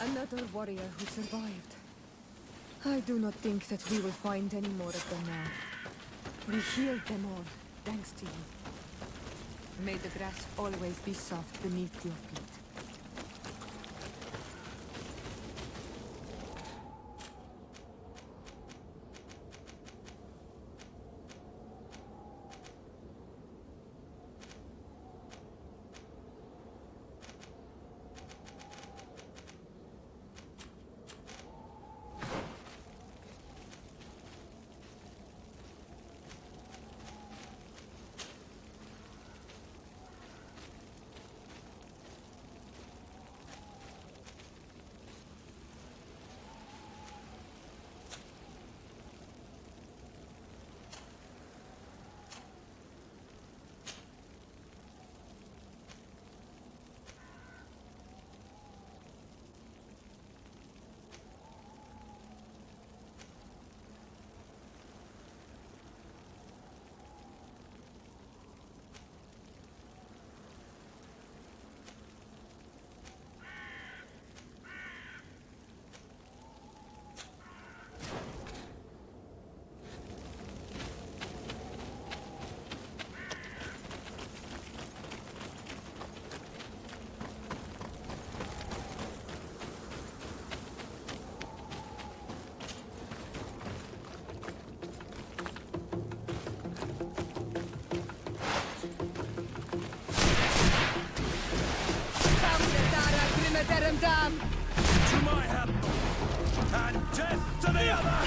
Another warrior who survived. I do not think that we will find any more of them now. We healed them all, thanks to you. May the grass always be soft beneath your feet. Let him down! To my hand! And death to the other!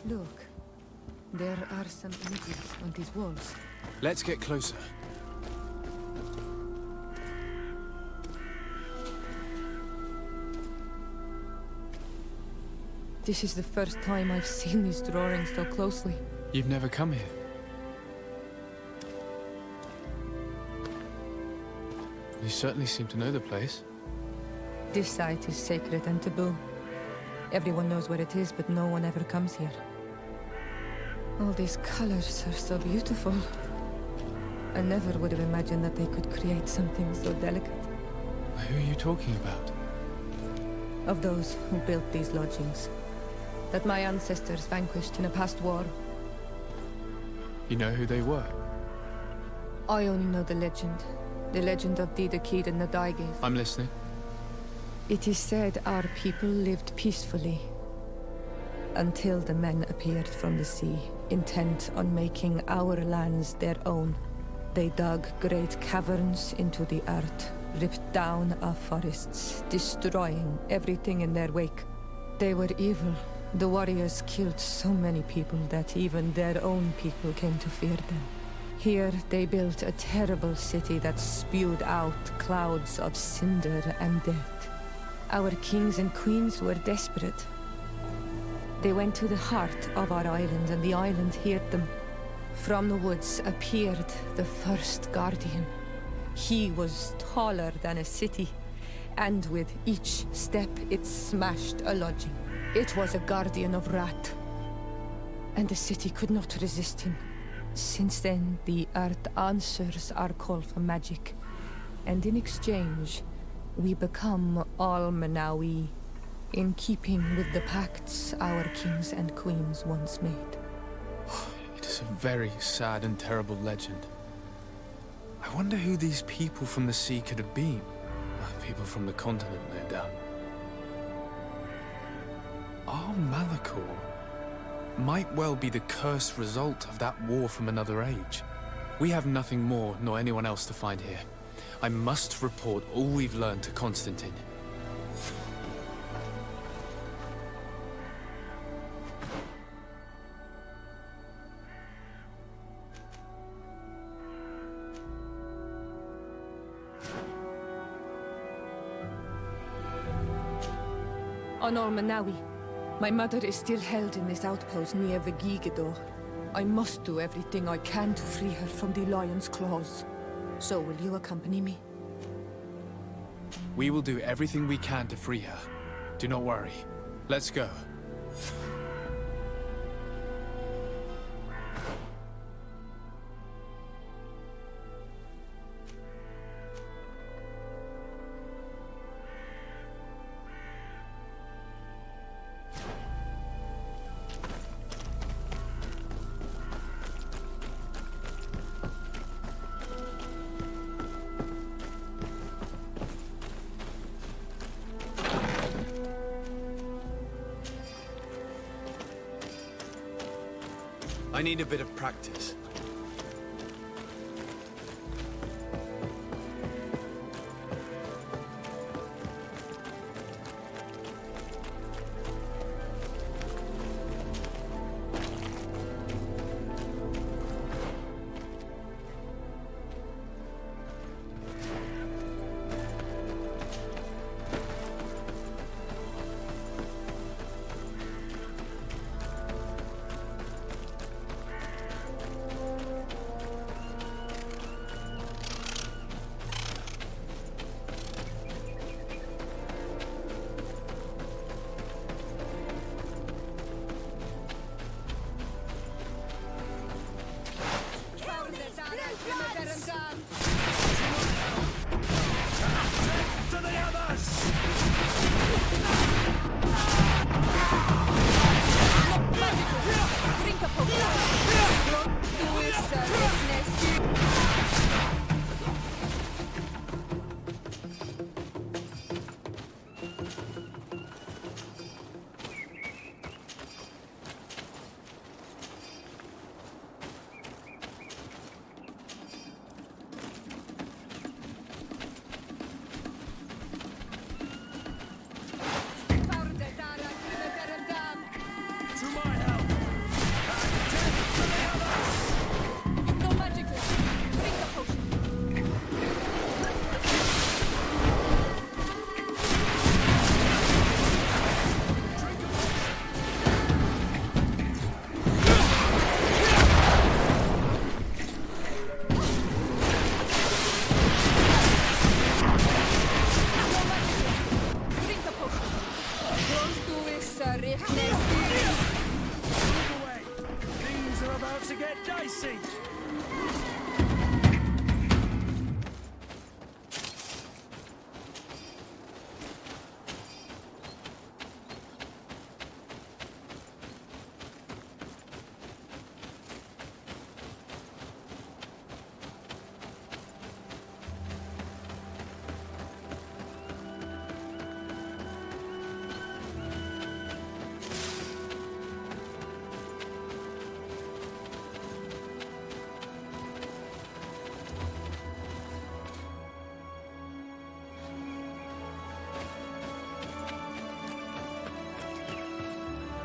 Look, there are some images on these walls. Let's get closer. This is the first time I've seen these drawings so closely. You've never come here? You certainly seem to know the place. This site is sacred and taboo. Everyone knows where it is, but no one ever comes here. All these colors are so beautiful. I never would have imagined that they could create something so delicate. Who are you talking about? Of those who built these lodgings. That my ancestors vanquished in a past war. You know who they were? I only know the legend. The legend of Didakid and Nadaigeth. I'm listening. It is said our people lived peacefully. Until the men appeared from the sea, intent on making our lands their own. They dug great caverns into the earth, ripped down our forests, destroying everything in their wake. They were evil. The warriors killed so many people that even their own people came to fear them. Here they built a terrible city that spewed out clouds of cinder and death. Our kings and queens were desperate. They went to the heart of our island, and the island heard them. From the woods appeared the first guardian. He was taller than a city, and with each step it smashed a lodging. It was a guardian of Rat, and the city could not resist him. Since then, the earth answers our call for magic, and in exchange, we become all Manawi, in keeping with the pacts our kings and queens once made. It is a very sad and terrible legend. I wonder who these people from the sea could have been. People from the continent, no doubt. Our Malachor might well be the cursed result of that war from another age. We have nothing more nor anyone else to find here. I must report all we've learned to Constantine. On Manawi. My mother is still held in this outpost near Vigigidor. I must do everything I can to free her from the lion's claws. So will you accompany me? We will do everything we can to free her. Do not worry. Let's go. I need a bit of practice.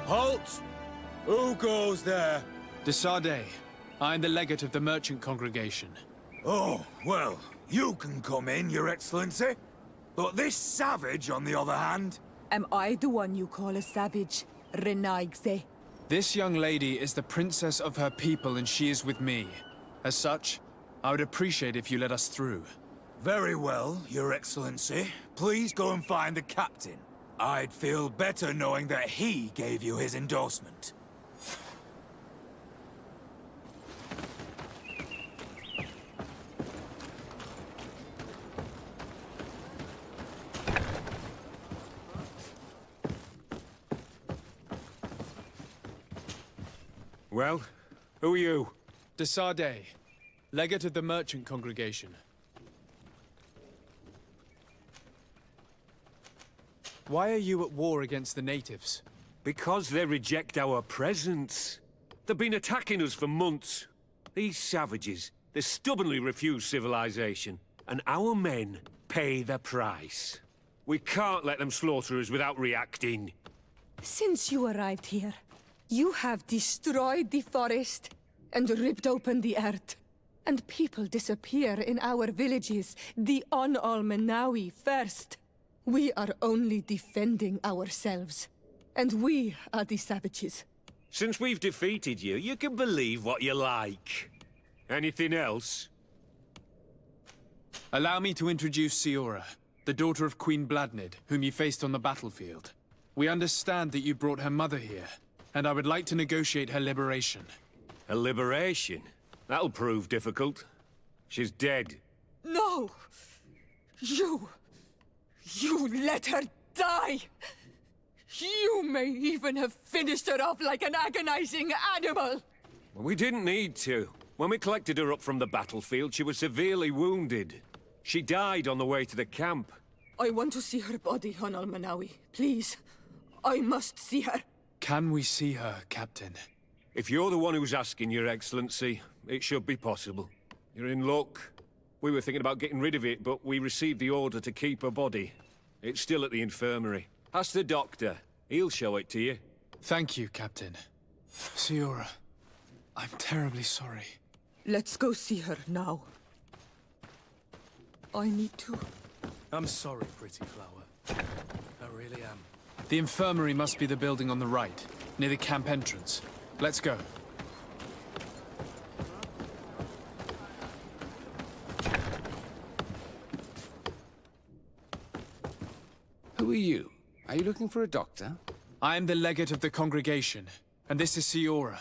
Halt! Who goes there? De Sardet. I am the legate of the merchant congregation. Oh, well, you can come in, Your Excellency. But this savage, on the other hand... Am I the one you call a savage, Renaigse? This young lady is the princess of her people and she is with me. As such, I would appreciate if you let us through. Very well, Your Excellency. Please go and find the captain. I'd feel better knowing that he gave you his endorsement. Well, who are you? De Sardet, legate of the merchant congregation. Why are you at war against the natives? Because they reject our presence. They've been attacking us for months. These savages, they stubbornly refuse civilization, and our men pay the price. We can't let them slaughter us without reacting. Since you arrived here, you have destroyed the forest and ripped open the earth. And people disappear in our villages, the On-Almenawi first. We are only defending ourselves. And we are the savages. Since we've defeated you, you can believe what you like. Anything else? Allow me to introduce Siora, the daughter of Queen Bladnid, whom you faced on the battlefield. We understand that you brought her mother here, and I would like to negotiate her liberation. A liberation? That'll prove difficult. She's dead. No! You let her die! You may even have finished her off like an agonizing animal! We didn't need to. When we collected her up from the battlefield, she was severely wounded. She died on the way to the camp. I want to see her body, on Almenawi. Please. I must see her. Can we see her, Captain? If you're the one who's asking, Your Excellency, it should be possible. You're in luck. We were thinking about getting rid of it, but we received the order to keep her body. It's still at the infirmary. Ask the doctor. He'll show it to you. Thank you, Captain. Siora, I'm terribly sorry. Let's go see her now. I need to. I'm sorry, pretty flower. I really am. The infirmary must be the building on the right, near the camp entrance. Let's go. Who are you? Are you looking for a doctor? I am the legate of the congregation, and this is Siora,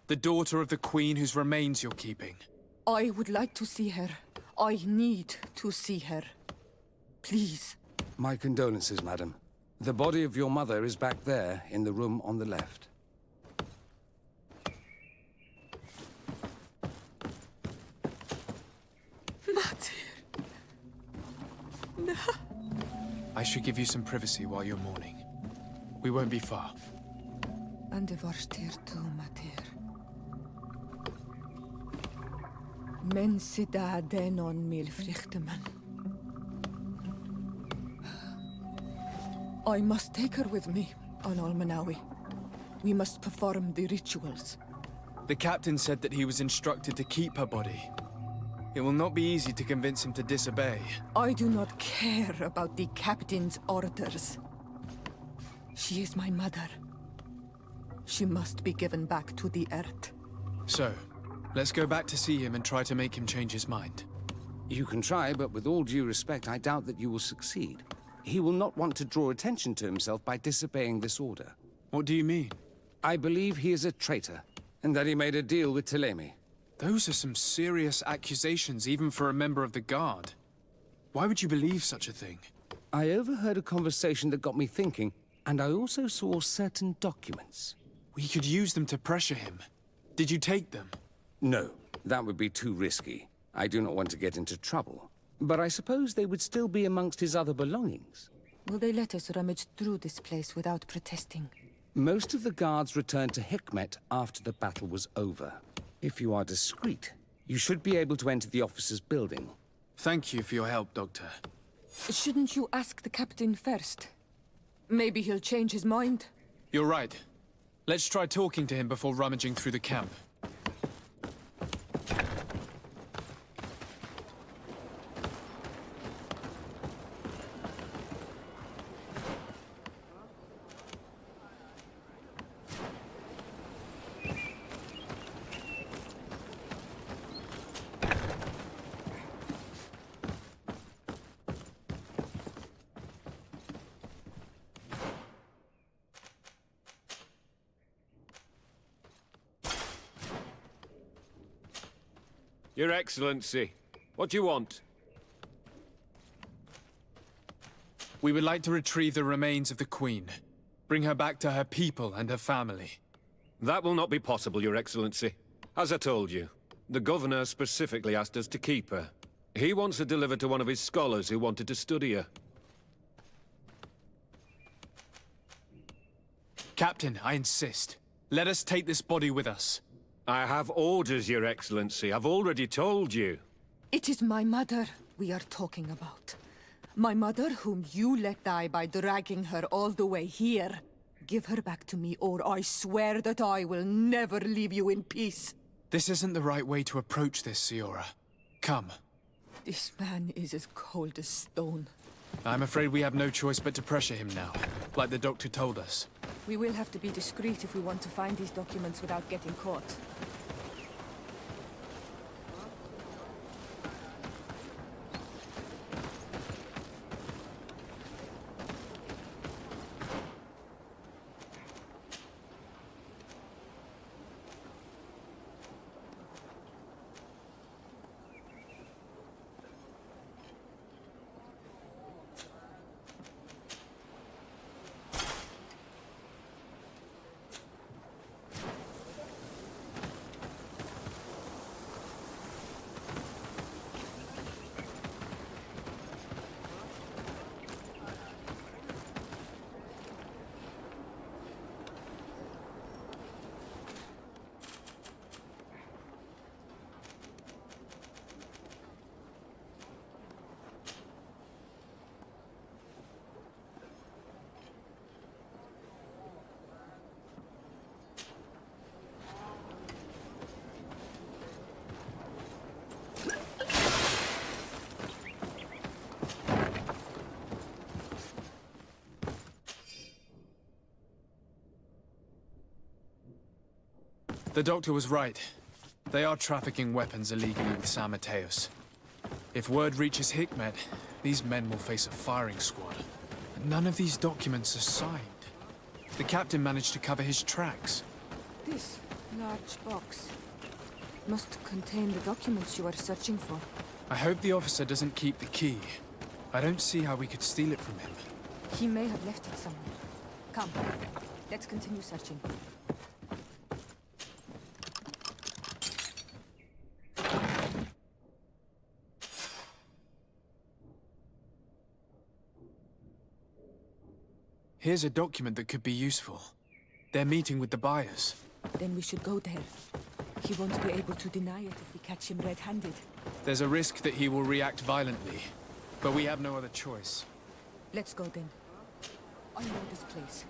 the daughter of the queen whose remains you're keeping. I would like to see her. I need to see her. Please. My condolences, madam. The body of your mother is back there, in the room on the left. Mater. No. I should give you some privacy while you're mourning. We won't be far. And de varstir tu, Mater. Men sida denon mil frichtemen. I must take her with me, on Almenawi. We must perform the rituals. The captain said that he was instructed to keep her body. It will not be easy to convince him to disobey. I do not care about the captain's orders. She is my mother. She must be given back to the earth. So, let's go back to see him and try to make him change his mind. You can try, but with all due respect, I doubt that you will succeed. He will not want to draw attention to himself by disobeying this order. What do you mean? I believe he is a traitor, and that he made a deal with Telemi. Those are some serious accusations, even for a member of the Guard. Why would you believe such a thing? I overheard a conversation that got me thinking, and I also saw certain documents. We could use them to pressure him. Did you take them? No, that would be too risky. I do not want to get into trouble. But I suppose they would still be amongst his other belongings. Will they let us rummage through this place without protesting? Most of the guards returned to Hikmet after the battle was over. If you are discreet, you should be able to enter the officer's building. Thank you for your help, Doctor. Shouldn't you ask the captain first? Maybe he'll change his mind. You're right. Let's try talking to him before rummaging through the camp. Your Excellency, what do you want? We would like to retrieve the remains of the Queen. Bring her back to her people and her family. That will not be possible, Your Excellency. As I told you, the Governor specifically asked us to keep her. He wants her delivered to one of his scholars who wanted to study her. Captain, I insist. Let us take this body with us. I have orders, Your Excellency. I've already told you. It is my mother we are talking about. My mother whom you let die by dragging her all the way here. Give her back to me, or I swear that I will never leave you in peace. This isn't the right way to approach this, Siora. Come. This man is as cold as stone. I'm afraid we have no choice but to pressure him now, like the doctor told us. We will have to be discreet if we want to find these documents without getting caught. The doctor was right. They are trafficking weapons illegally with San Mateos. If word reaches Hikmet, these men will face a firing squad. None of these documents are signed. The captain managed to cover his tracks. This large box must contain the documents you are searching for. I hope the officer doesn't keep the key. I don't see how we could steal it from him. He may have left it somewhere. Come, let's continue searching. Here's a document that could be useful. They're meeting with the buyers. Then we should go there. He won't be able to deny it if we catch him red-handed. There's a risk that he will react violently, but we have no other choice. Let's go then. I know this place.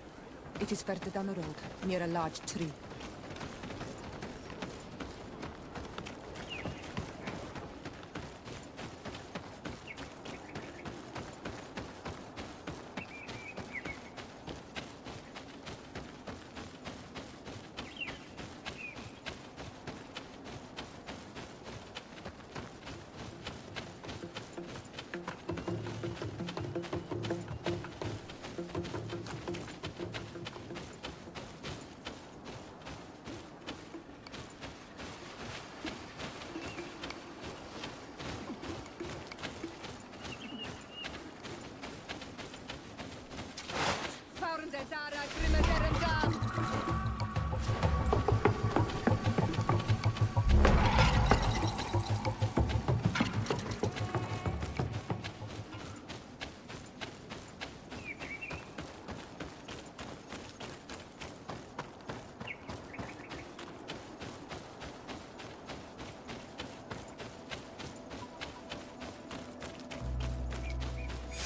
It is further down the road, near a large tree.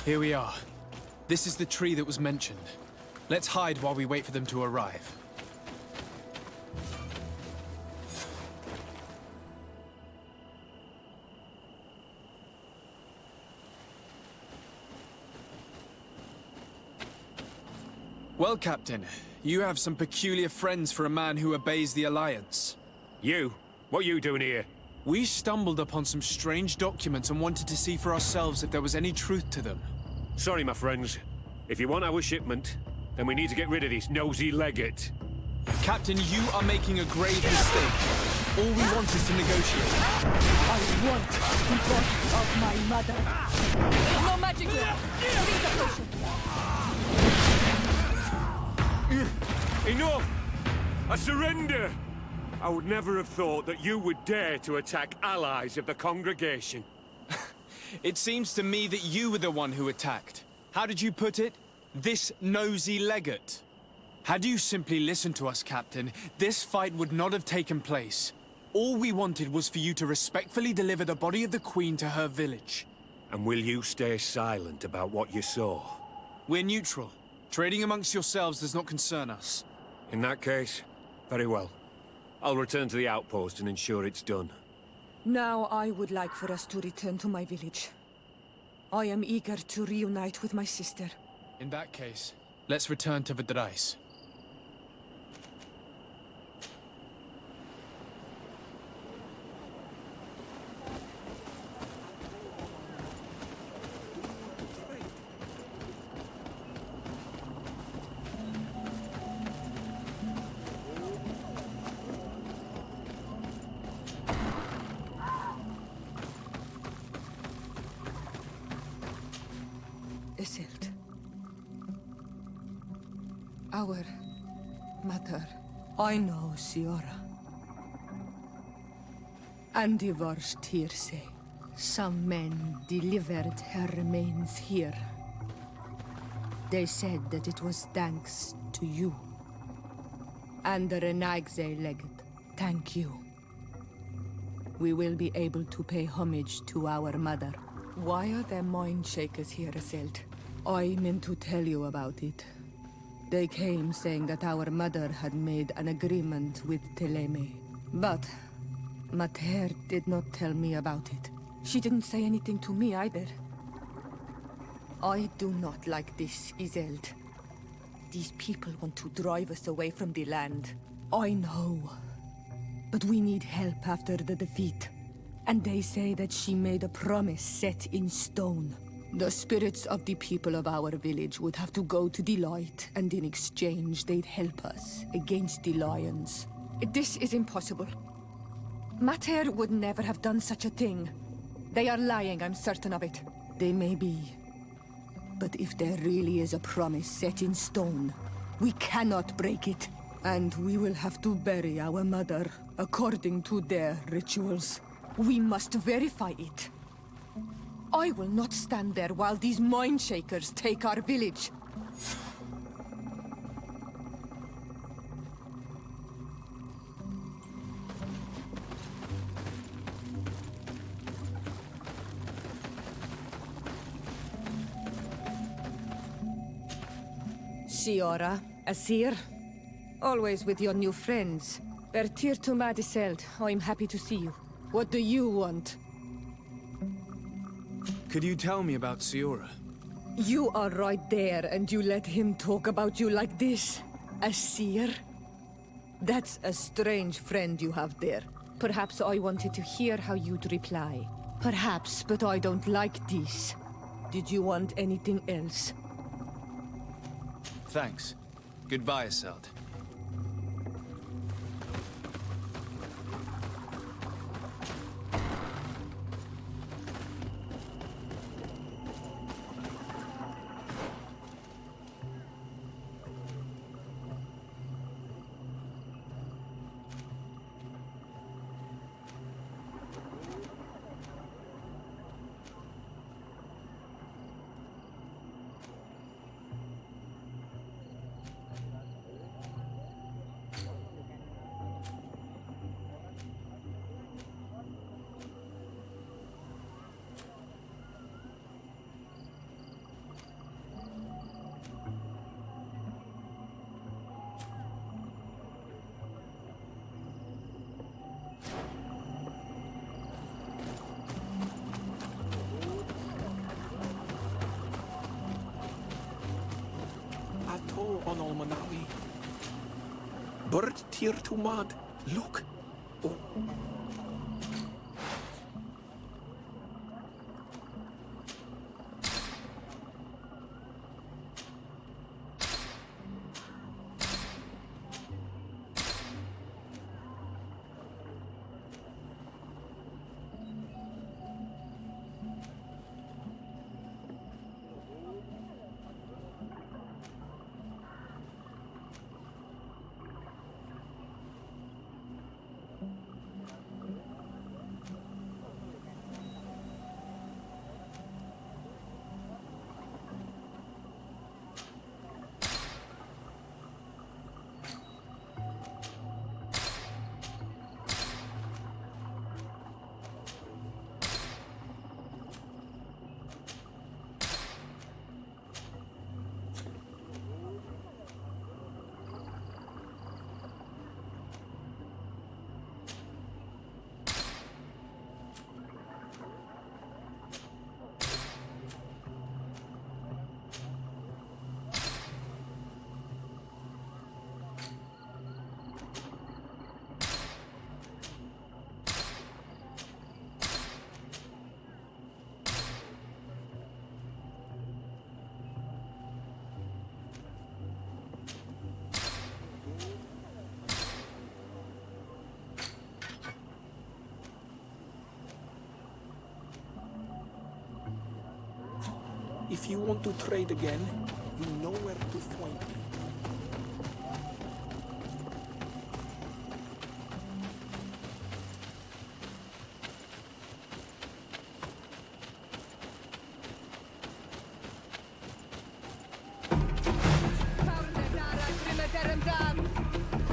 Here we are. This is the tree that was mentioned. Let's hide while we wait for them to arrive. Well, Captain, you have some peculiar friends for a man who obeys the Alliance. You? What are you doing here? We stumbled upon some strange documents and wanted to see for ourselves if there was any truth to them. Sorry, my friends. If you want our shipment, then we need to get rid of this nosy legate. Captain, you are making a grave mistake. All we want is to negotiate. I want the body of my mother. No magic here. Drink the potion. Enough! I surrender! I would never have thought that you would dare to attack allies of the congregation. It seems to me that you were the one who attacked. How did you put it? This nosy legate. Had you simply listened to us, Captain, this fight would not have taken place. All we wanted was for you to respectfully deliver the body of the Queen to her village. And will you stay silent about what you saw? We're neutral. Trading amongst yourselves does not concern us. In that case, very well. I'll return to the outpost and ensure it's done. Now I would like for us to return to my village. I am eager to reunite with my sister. In that case, let's return to Vidrais. Isildt. Our mother. I know, Siora. And the worst here say, some men delivered her remains here. They said that it was thanks to you. And the Renagze legate, thank you. We will be able to pay homage to our mother. Why are there mind shakers here, Isildt? I meant to tell you about it. They came saying that our mother had made an agreement with Teleme. But Mater did not tell me about it. She didn't say anything to me either. I do not like this, Isildt. These people want to drive us away from the land. I know. But we need help after the defeat. And they say that she made a promise set in stone. The spirits of the people of our village would have to go to the light, and in exchange they'd help us against the lions. This is impossible. Mater would never have done such a thing. They are lying, I'm certain of it. They may be. But if there really is a promise set in stone, we cannot break it. And we will have to bury our mother according to their rituals. We must verify it. I will not stand there while these mind shakers take our village. Siora, Asir, always with your new friends. Bertir to Madiseld, I'm happy to see you. What do you want? Could you tell me about Siora? You are right there, and you let him talk about you like this? Asir? That's a strange friend you have there. Perhaps I wanted to hear how you'd reply. Perhaps, but I don't like this. Did you want anything else? Thanks. Goodbye, Isildt. on Olmanawi. Bird tir to mad. Look. Oh. If you want to trade again, you know where to find me.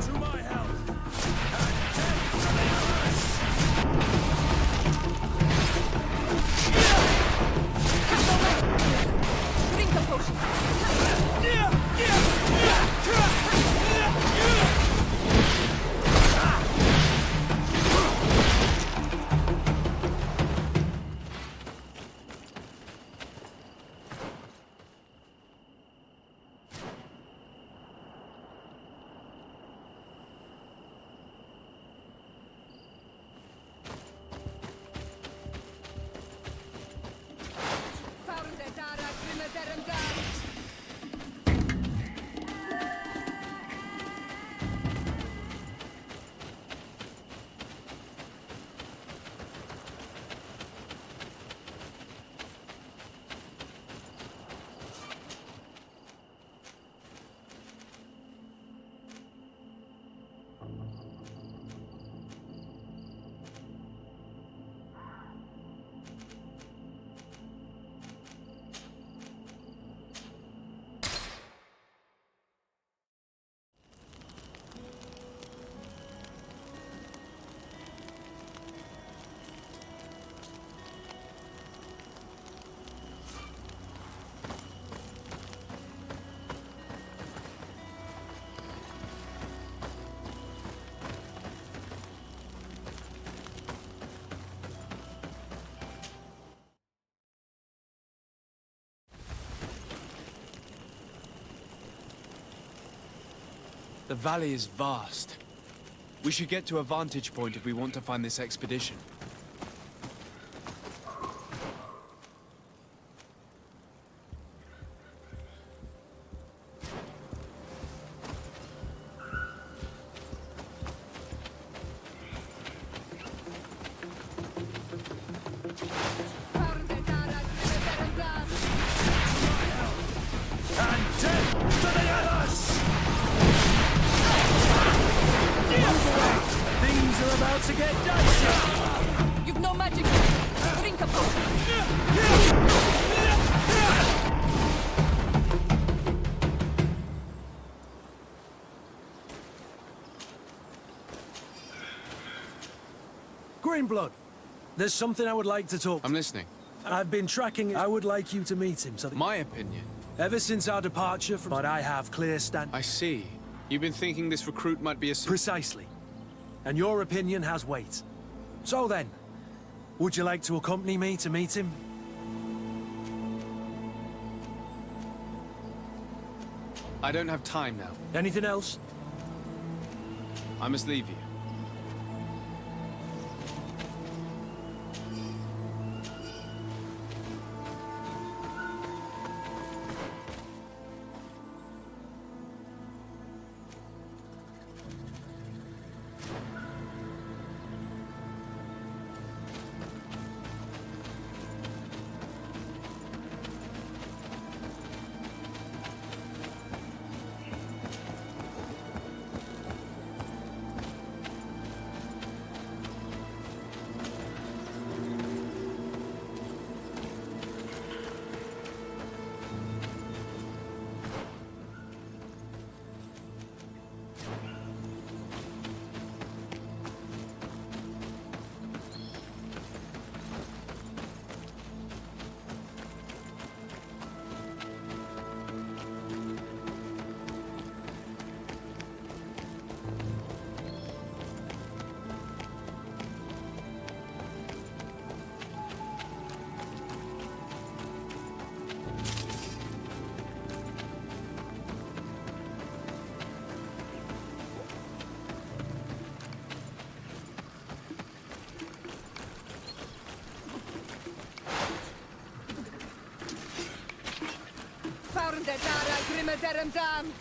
To my health! Drink a potion. The valley is vast. We should get to a vantage point if we want to find this expedition. To get dicey! You've no magic. Drink a potion. Greenblood, there's something I would like to talk. I'm listening. I've been tracking. I would like you to meet him. My opinion. Ever since our departure from, but I have clear stand. I see. You've been thinking this recruit might be a... Precisely. And your opinion has weight. So then, would you like to accompany me to meet him? I don't have time now. Anything else? I must leave you. Found the Dara Grimmer Dam.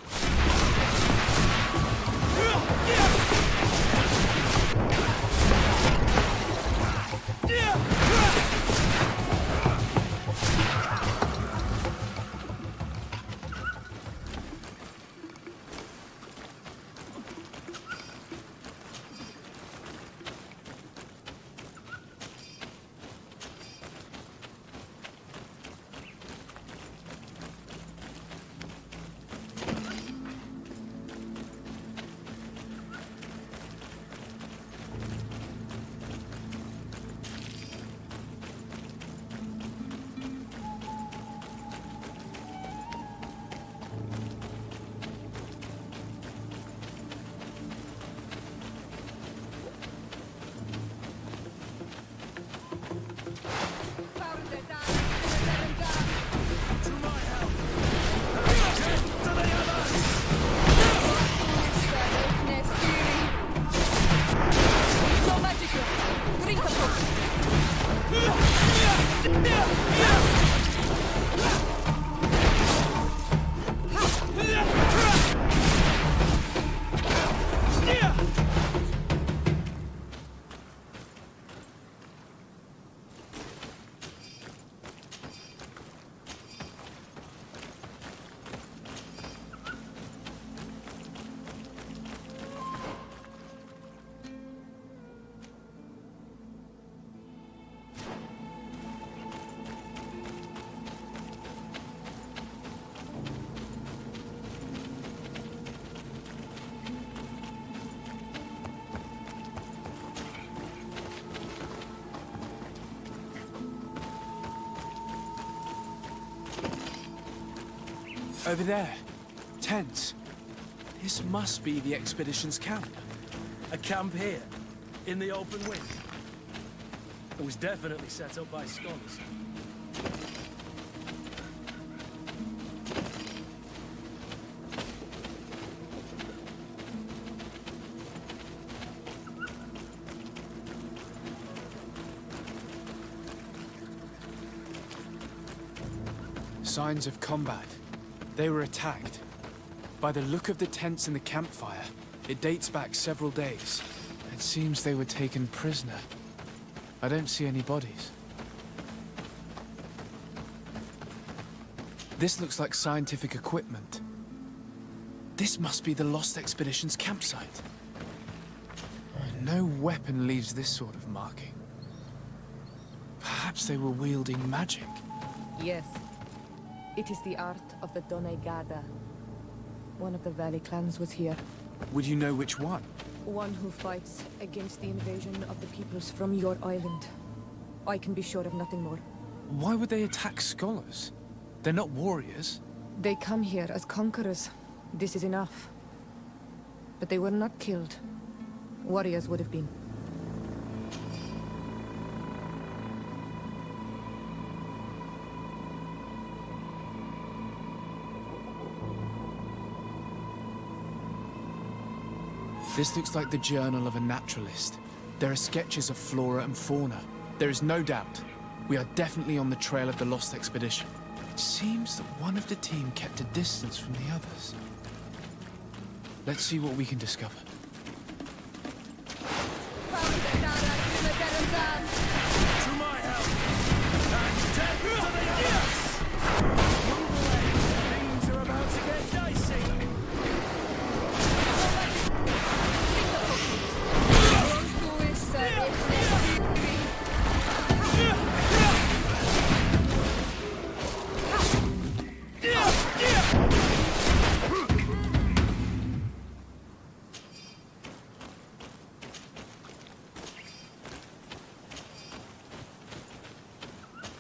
Over there. Tents. This must be the expedition's camp. A camp here? In the open wind? It was definitely set up by scholars. Signs of combat. They were attacked. By the look of the tents and the campfire, it dates back several days. It seems they were taken prisoner. I don't see any bodies. This looks like scientific equipment. This must be the Lost Expedition's campsite. No weapon leaves this sort of marking. Perhaps they were wielding magic. Yes. It is the art of the Donegada. One of the Valley clans was here. Would you know which one? One who fights against the invasion of the peoples from your island. I can be sure of nothing more. Why would they attack scholars? They're not warriors. They come here as conquerors. This is enough. But they were not killed. Warriors would have been. This looks like the journal of a naturalist. There are sketches of flora and fauna. There is no doubt. We are definitely on the trail of the lost expedition. It seems that one of the team kept a distance from the others. Let's see what we can discover. To my help! And death to the others! Move away! Things are about to get dicey!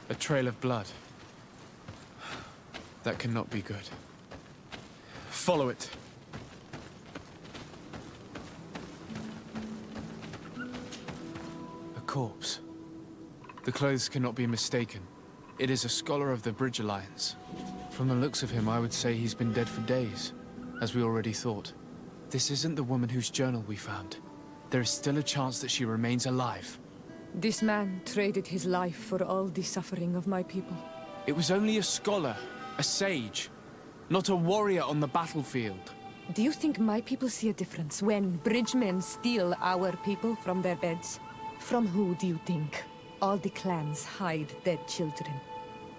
A trail of blood. That cannot be good. Follow it. A corpse. The clothes cannot be mistaken. It is a scholar of the Bridge Alliance. From the looks of him, I would say he's been dead for days, as we already thought. This isn't the woman whose journal we found. There is still a chance that she remains alive. This man traded his life for all the suffering of my people. It was only a scholar, a sage, not a warrior on the battlefield. Do you think my people see a difference when bridgemen steal our people from their beds? From who do you think all the clans hide dead children?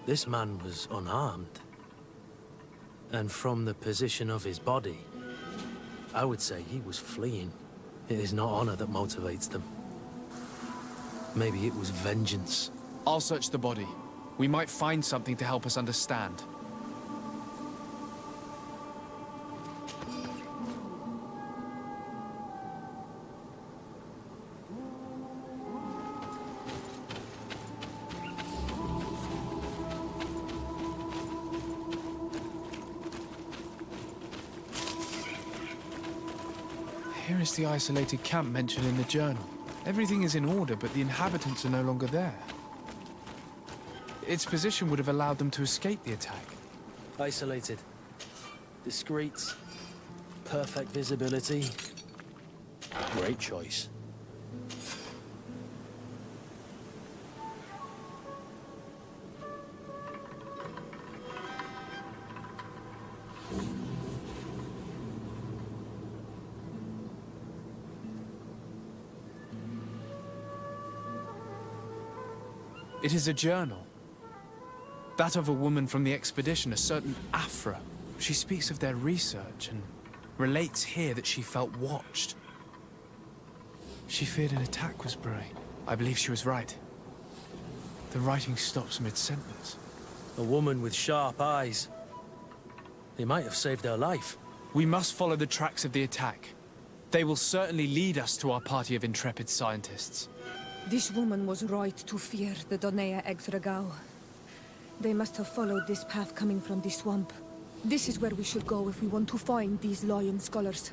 This man was unarmed. And from the position of his body, I would say he was fleeing. It is not honor that motivates them. Maybe it was vengeance. I'll search the body. We might find something to help us understand. Here is the isolated camp mentioned in the journal. Everything is in order, but the inhabitants are no longer there. Its position would have allowed them to escape the attack. Isolated. Discreet. Perfect visibility. Great choice. It is a journal. That of a woman from the expedition, a certain Afra. She speaks of their research and relates here that she felt watched. She feared an attack was brewing. I believe she was right. The writing stops mid-sentence. A woman with sharp eyes. They might have saved her life. We must follow the tracks of the attack. They will certainly lead us to our party of intrepid scientists. This woman was right to fear the Donea Exregao. They must have followed this path coming from the swamp. This is where we should go if we want to find these lion scholars.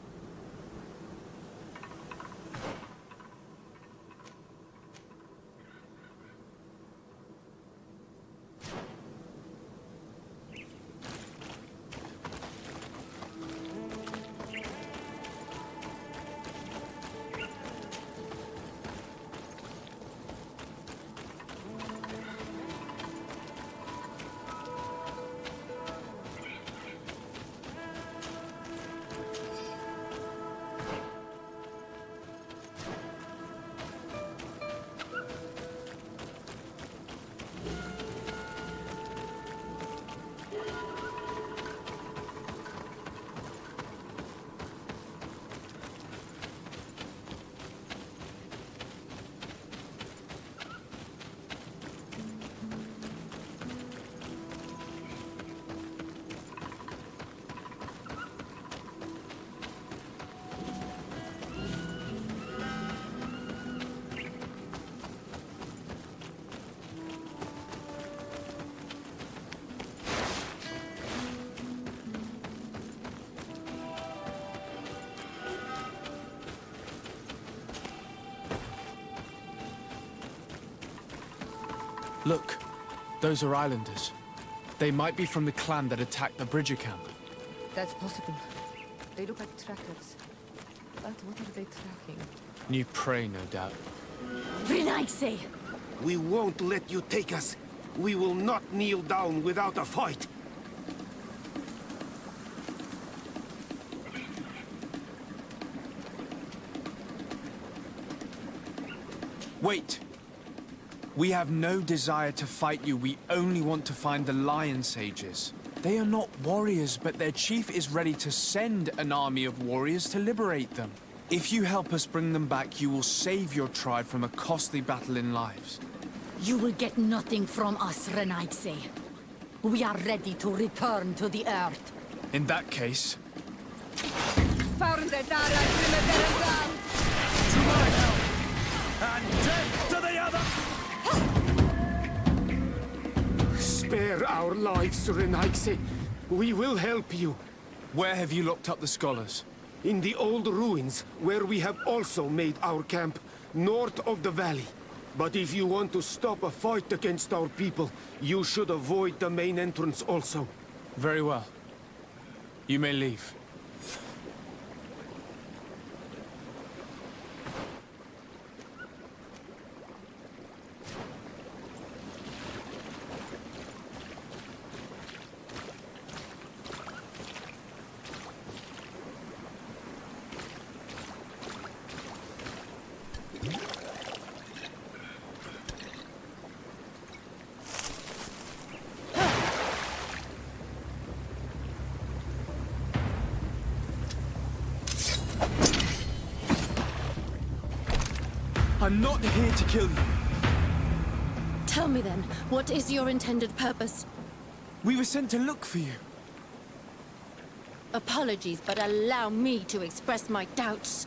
Look, those are islanders. They might be from the clan that attacked the Bridger camp. That's possible. They look like trackers. But what are they tracking? New prey, no doubt. Renaigse! We won't let you take us. We will not kneel down without a fight. Wait! We have no desire to fight you. We only want to find the Lion Sages. They are not warriors, but their chief is ready to send an army of warriors to liberate them. If you help us bring them back, you will save your tribe from a costly battle in lives. You will get nothing from us, Renaigse. We are ready to return to the Earth. In that case, Found the Dara Primavera. To my help! And death to the other! Spare our lives, Renaigse. We will help you. where have you locked up the scholars? In the old ruins, where we have also made our camp, north of the valley. But if you want to stop a fight against our people, you should avoid the main entrance also. Very well. You may leave. I'm not here to kill you. Tell me then, what is your intended purpose? We were sent to look for you. Apologies, but allow me to express my doubts.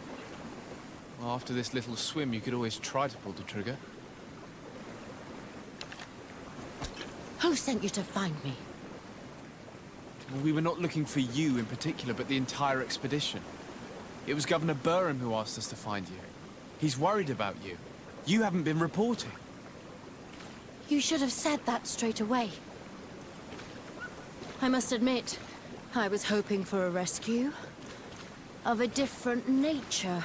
Well, after this little swim, you could always try to pull the trigger. Who sent you to find me? Well, we were not looking for you in particular, but the entire expedition. It was Governor Burham who asked us to find you. He's worried about you. You haven't been reporting. You should have said that straight away. I must admit, I was hoping for a rescue. Of a different nature.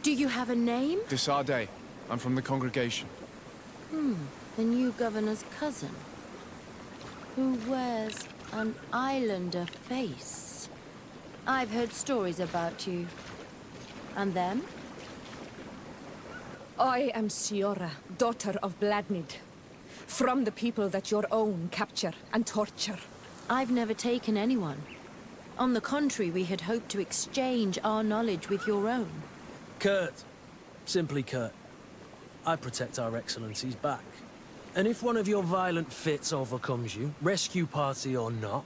Do you have a name? Desarde. I'm from the congregation. The new governor's cousin. Who wears an islander face. I've heard stories about you. And them? I am Siora, daughter of Bladnid. From the people that your own capture and torture. I've never taken anyone. On the contrary, we had hoped to exchange our knowledge with your own. Kurt. Simply Kurt. I protect our excellency's back. And if one of your violent fits overcomes you, rescue party or not,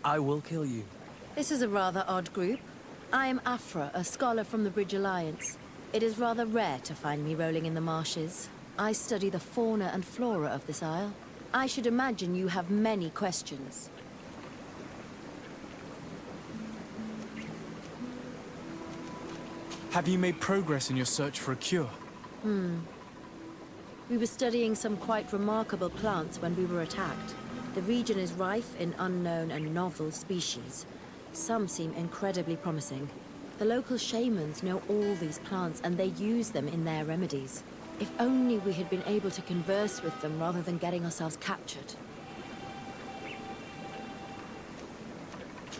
I will kill you. This is a rather odd group. I am Afra, a scholar from the Bridge Alliance. It is rather rare to find me rolling in the marshes. I study the fauna and flora of this isle. I should imagine you have many questions. Have you made progress in your search for a cure? We were studying some quite remarkable plants when we were attacked. The region is rife in unknown and novel species. Some seem incredibly promising. The local shamans know all these plants and they use them in their remedies. If only we had been able to converse with them rather than getting ourselves captured.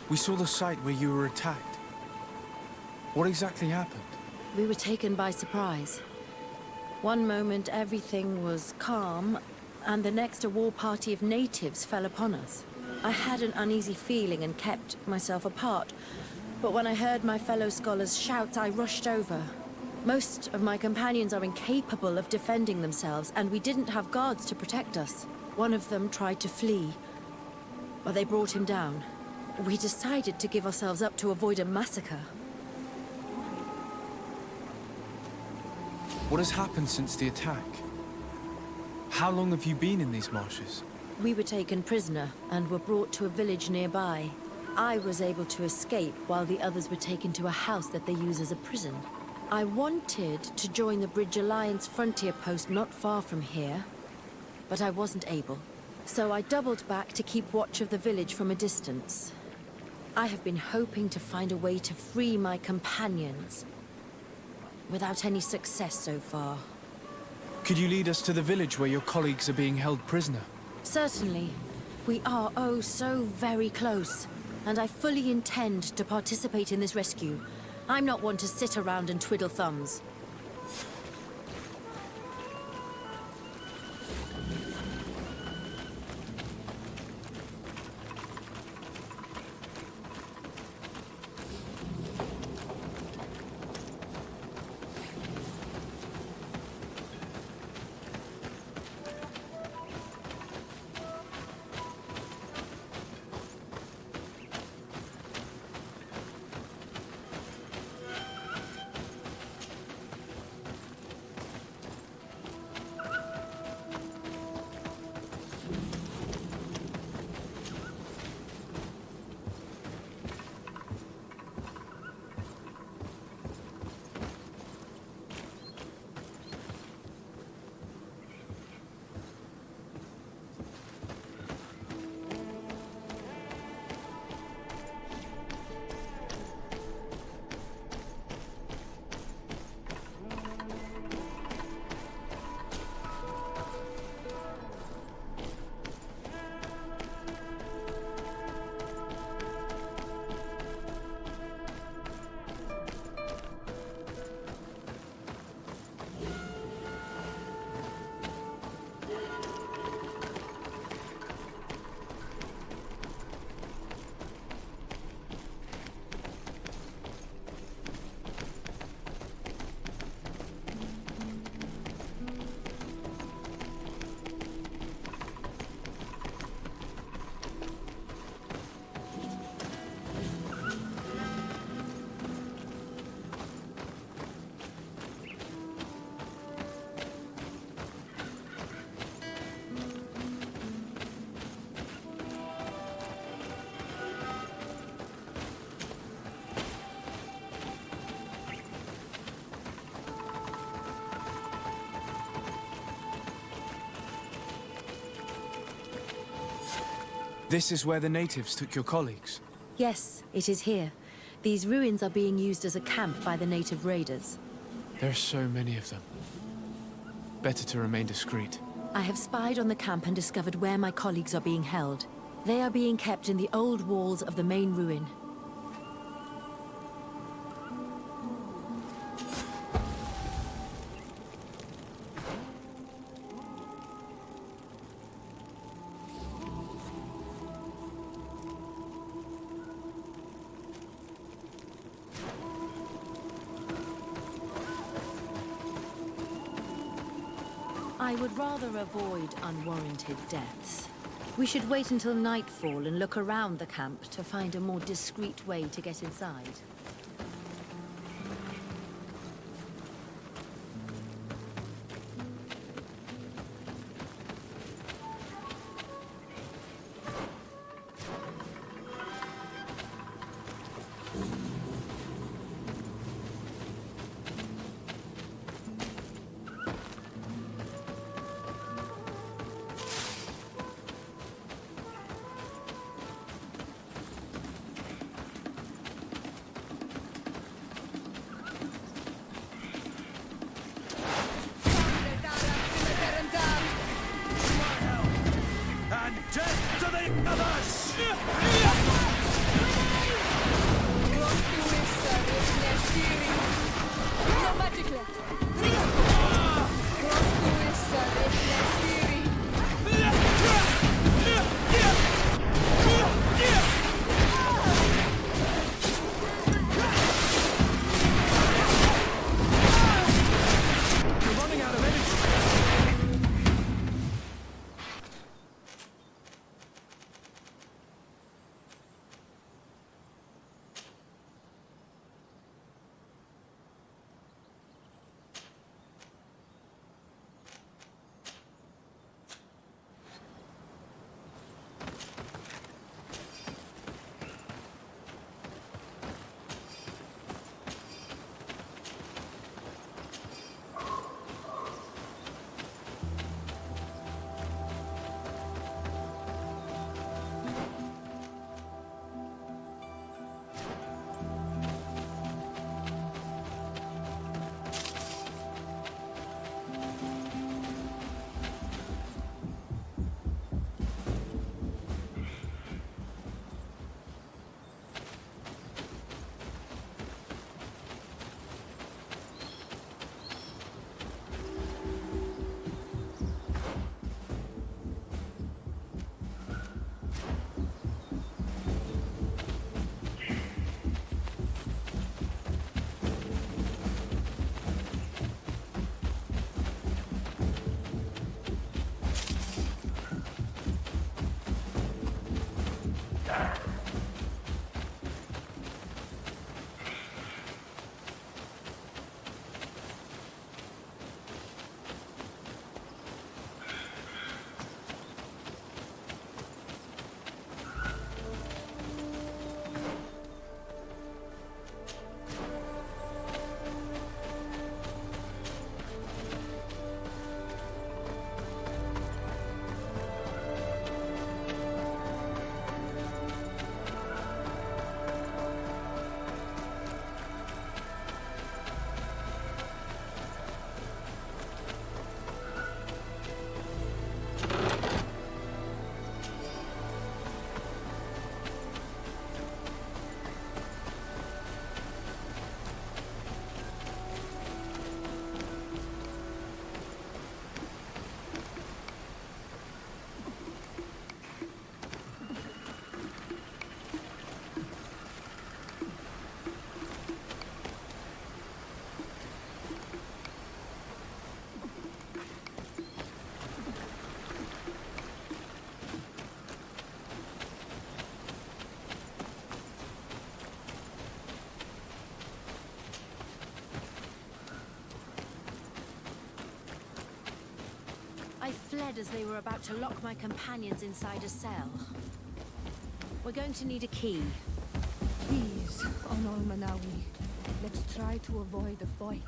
We saw the site where you were attacked. What exactly happened? We were taken by surprise. One moment everything was calm, and the next a war party of natives fell upon us. I had an uneasy feeling and kept myself apart, but when I heard my fellow scholars' shouts, I rushed over. Most of my companions are incapable of defending themselves, and we didn't have guards to protect us. One of them tried to flee, but they brought him down. We decided to give ourselves up to avoid a massacre. What has happened since the attack? How long have you been in these marshes? We were taken prisoner and were brought to a village nearby. I was able to escape while the others were taken to a house that they use as a prison. I wanted to join the Bridge Alliance frontier post not far from here, but I wasn't able. So I doubled back to keep watch of the village from a distance. I have been hoping to find a way to free my companions. Without any success so far. Could you lead us to the village where your colleagues are being held prisoner? Certainly. We are oh so very close. And I fully intend to participate in this rescue. I'm not one to sit around and twiddle thumbs. This is where the natives took your colleagues. Yes, it is here. These ruins are being used as a camp by the native raiders. There are so many of them. Better to remain discreet. I have spied on the camp and discovered where my colleagues are being held. They are being kept in the old walls of the main ruin. I would rather avoid unwarranted deaths. We should wait until nightfall and look around the camp to find a more discreet way to get inside. said as they were about to lock my companions inside a cell. We're going to need a key. Please, Onol Manawi, let's try to avoid a fight.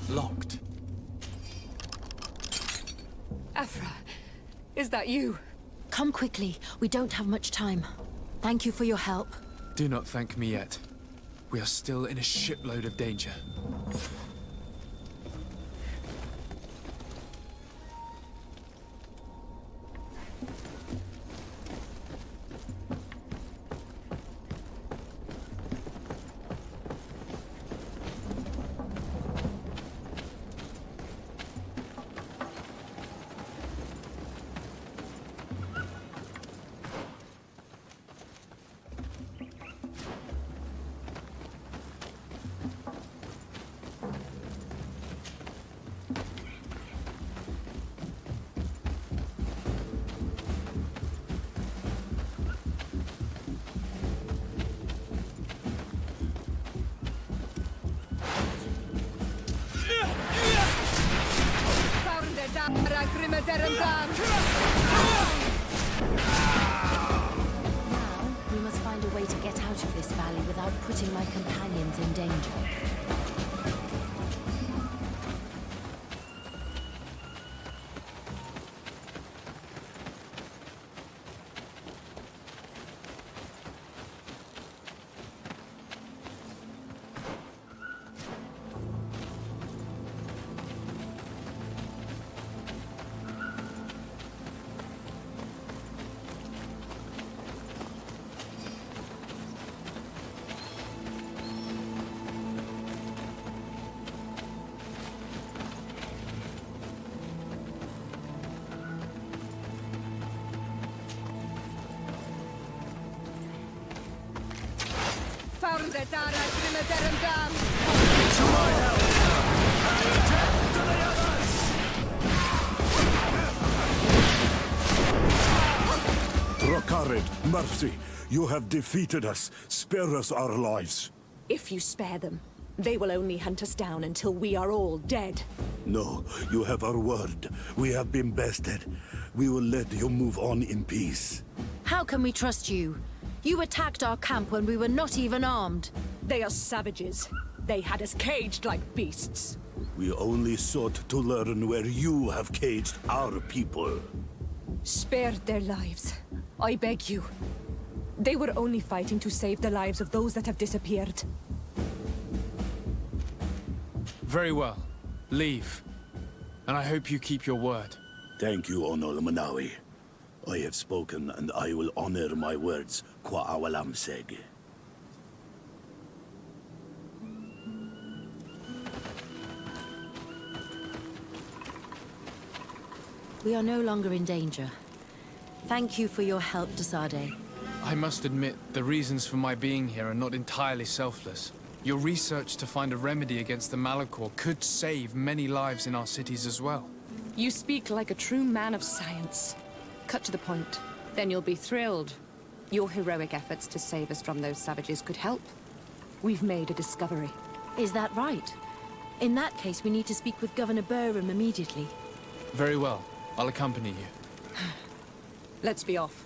Locked. Afra, is that you? Come quickly. We don't have much time. Thank you for your help. Do not thank me yet. We are still in a shipload of danger. Now, we must find a way to get out of this valley without putting my companions in danger. Rokared, mercy, you have defeated us. Spare us our lives. If you spare them, they will only hunt us down until we are all dead. No, you have our word. We have been bested. We will let you move on in peace. How can we trust you? You attacked our camp when we were not even armed. They are savages. They had us caged like beasts. We only sought to learn where you have caged our people. Spare their lives. I beg you. They were only fighting to save the lives of those that have disappeared. Very well. Leave. And I hope you keep your word. Thank you, Onol Manawi. I have spoken, and I will honor my words, Kwa awalam seg. We are no longer in danger. Thank you for your help, Desade. I must admit, the reasons for my being here are not entirely selfless. Your research to find a remedy against the Malachor could save many lives in our cities as well. You speak like a true man of science. Cut to the point. Then you'll be thrilled. Your heroic efforts to save us from those savages could help. We've made a discovery. Is that right? In that case, we need to speak with Governor Burham immediately. Very well. I'll accompany you. Let's be off.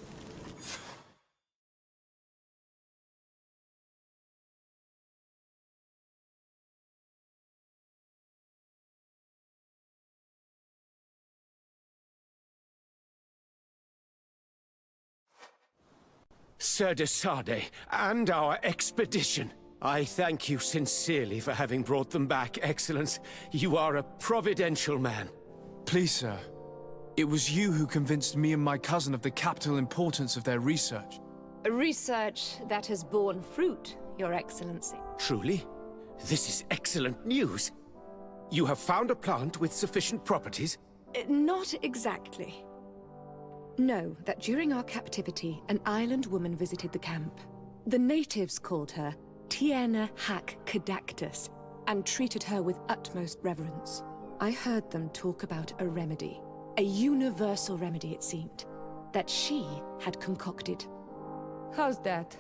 Sir Desade, and our expedition. I thank you sincerely for having brought them back, Excellence. You are a providential man. Please, sir. It was you who convinced me and my cousin of the capital importance of their research. Research that has borne fruit, Your Excellency. Truly? This is excellent news. You have found a plant with sufficient properties? Not exactly. Know that during our captivity, an island woman visited the camp. The natives called her Tiena Hac Cadactus and treated her with utmost reverence. I heard them talk about a remedy. A universal remedy, it seemed, that she had concocted. How's that?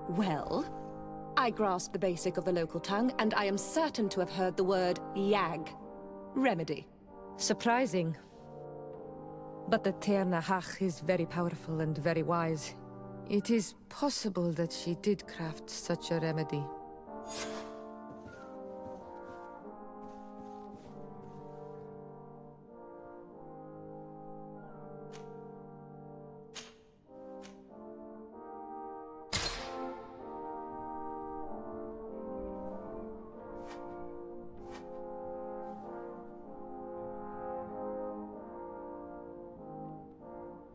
Well, I grasp the basic of the local tongue, and I am certain to have heard the word yag. Remedy. Surprising. But the Ternahach is very powerful and very wise. It is possible that she did craft such a remedy.